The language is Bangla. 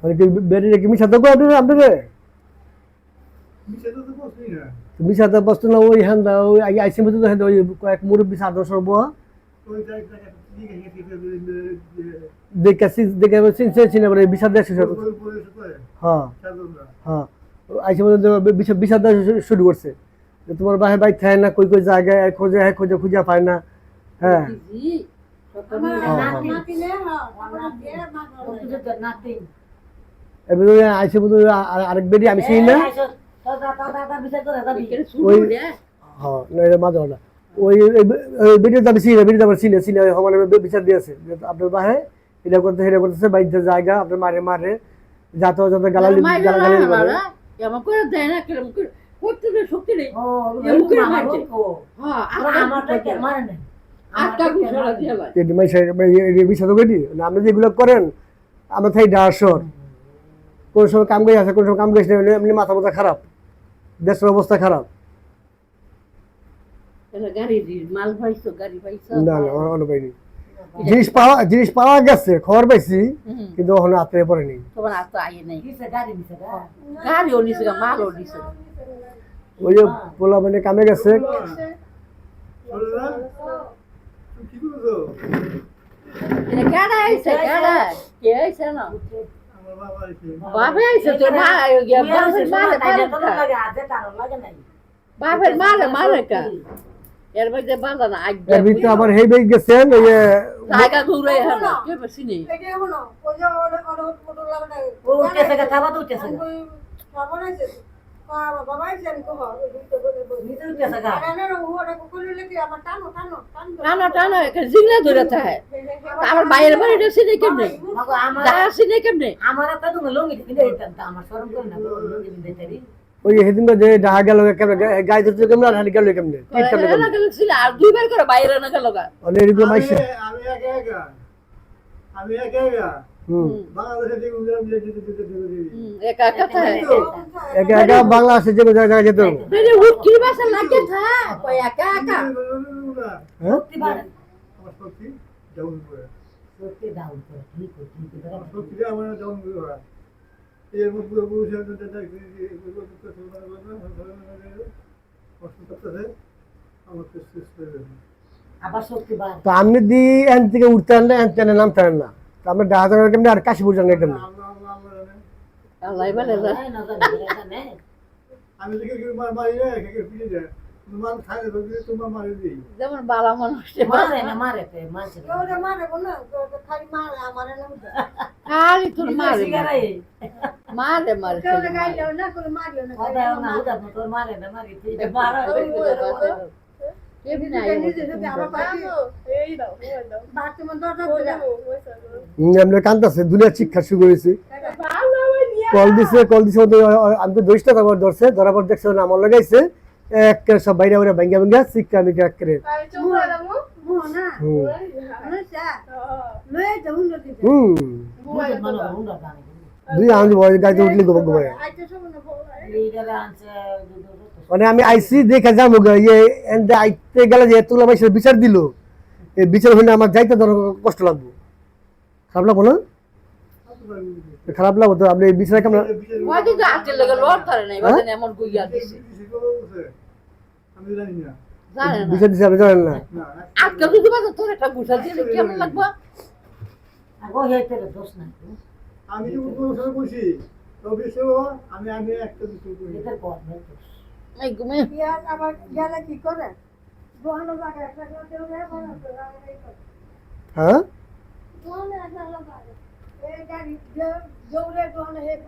মানে কি বেরিয়ে কি মিশাতে কো আপনাদের মিশাতে বস্তু না ওই হ্যান্ডা ওই আইসি মতো তো ওই কয়েক মুরব্বী সাদর সর্ব দেখে দেখে চিনছে চিনে বলে বিষাদ দেওয়া হ্যাঁ হ্যাঁ আইসি মতো বিষাদ দেওয়া শুরু করছে যে তোমার বাহে বাইক থাকে না কই কই জায়গায় খোঁজে খোঁজে খুঁজে পায় না হ্যাঁ এবার আইসি মতো আরেক বেরি আমি চিনি না ওই হ্যাঁ না এটা মাঝে না ওই ভিডিও দাবি চিনে ভিডিও দাবি চিনে চিনে সমানে বিচার দিয়েছে যে আপনার বাহে এটা করতে সেটা করতেছে বাইরের জায়গা আপনার মারে মারে যাতে যাতে গালালি গালাগালি করে এমন করে দেয় না কেমন করে করতে শক্তি নেই আপনি যেগুলো করেন আমরা থাই ডাসর কোন সময় কাম করে আছে কোন সময় কাম করিস না এমনি মাথা মাথা খারাপ দেশের অবস্থা খারাপ না না অন্য পাইনি জিনিস পাওয়া গেছে খবর পাইছি কিন্তু ওখানে হাতে পড়েনি ওই যে পোলা মানে কামে গেছে বাপের মারে মারে কা এর মধ্যে বাঁধা না এর ভিতরে আবার হেই বেগ গেছেন ওই জায়গা ঘুরে হলো কে বসিনি এই হলো ওই যে ওর মোটর লাগাটা ও উঠেছে কা থাবা তো উঠেছে খাবার আছে বাবা জানি কো নিতে উঠেছে কা না না ওরা কোকলে কি আমার টানো টানো টানো টানো একে জিংলা ধরে থাকে আমার বাইরে বাইরে সিনে কেমনে আমার দাঁড়া সিনে কেমনে আমার তো তুমি লঙ্গি দিতে দিতাম আমার শরম করে না লঙ্গি দিতে দিই ওই সেদিন যে ডাহা গেল কেমনে গাই ধরতে কেমনে আর হানি গেল কেমনে ঠিক কেমনে না গেল ছিল আর দুইবার করে বাইরে না গেল গা অনেক এরকম আইছে আমি একা বাংলাদেশে যে একা একা থাকে একা একা বাংলাদেশে যে জায়গা যেতে হবে রে উঠকি বাসা লাগে থাকে ওই একা একা সত্যি বাড়ে আমার সত্যি ডাউন করে সত্যি ডাউন করে ঠিক ঠিক আমার সত্যি আমার ডাউন করে এর মধ্যে বুঝে আবার সত্যি বাড়ে তো আপনি দি এন থেকে উঠতেন না এন থেকে নামতেন না তো আমরা ডাহা জায়গা কেমনে আর কাশীপুর জায়গা কেমনে আল্লাহ বলে না জানে আমি থেকে মারি রে ফিরে যায় তোমার খায় তোমার মারি দিই যেমন বালা মানুষ মারে না মারে তে মারছে ওরে মারে না খালি মারে আমারে না খালি তোর মারে সিগারাই মারে মারে কেউ গাইলো না করে মারলো না ওদা না ওদা তোর মারে না মারি তুই মারা কেমনে আই আমরা কান্দাছে দুনিয়া শিক্ষা শুরু হয়েছে কল দিছে আমি তো 2 টাকা ধরছে ধরার পর দেখছে না আমার লাগাইছে এক সব বাইরে বাইরে ভাঙ্গা ভাঙ্গা শিক্ষা আমি এক করে দুই আমি গাড়িতে উঠলি গোবর গোবর মানে আমি আইসি দেখে যাবো ইয়ে আইতে গেলে যে তুলা মাইসের বিচার দিল এই বিচার হলে আমার যাইতে ধরো কষ্ট লাগবো খারাপ লাগবো না খারাপ লাগবো তো আপনি এই বিচার কেমন ওই যে আজকে লাগে লড় ধরে নাই বাজানে এমন গুইয়া দিছে আমি জানি না জানেন না বিচার দিছে আপনি জানেন না আজকে যদি বাজা তোর একটা গুছা দিলে কেমন লাগবে আগো হেতে দোষ নাই আমি যে উপরে বসি তবে আমি আমি একটা কিছু করি এটা কর এই ঘুমে ইয়ার আবার গেলে কি করে দোহানো জায়গা একটা করে দেয় হ্যাঁ দোহানো একটা লাগা এই গাড়ি দৌড়ে দোহানো